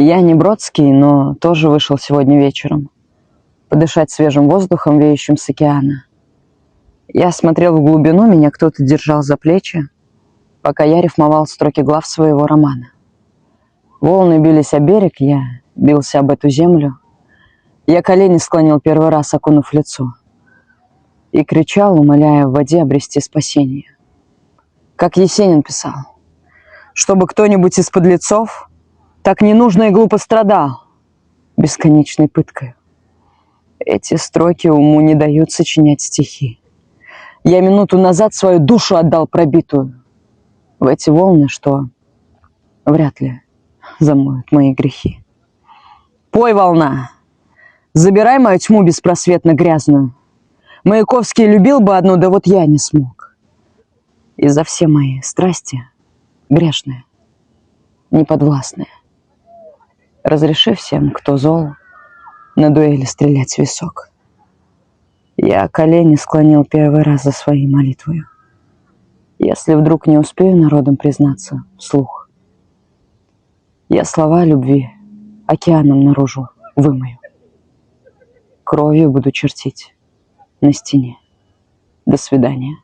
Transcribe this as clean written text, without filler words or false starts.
Я не Бродский, но тоже вышел сегодня вечером подышать свежим воздухом, веющим с океана. Я смотрел в глубину, меня кто-то держал за плечи, пока я рифмовал строки глав своего романа. Волны бились о берег, я бился об эту землю. Я колени склонил первый раз, окунув лицо, и кричал, умоляя в воде обрести спасение. Как Есенин писал: чтобы кто-нибудь из подлецов так ненужно и глупо страдал бесконечной пыткой. Эти строки уму не дают сочинять стихи. Я минуту назад свою душу отдал пробитую в эти волны, что вряд ли замоют мои грехи. Пой, волна, забирай мою тьму беспросветно грязную. Маяковский любил бы одну, да вот я не смог. И за все мои страсти грешные, неподвластные, разреши всем, кто зол, на дуэли стрелять в висок. Я колени склонил первый раз за своей молитвою. Если вдруг не успею народом признаться вслух, я слова любви океаном наружу вымою. Кровью буду чертить на стене. До свидания.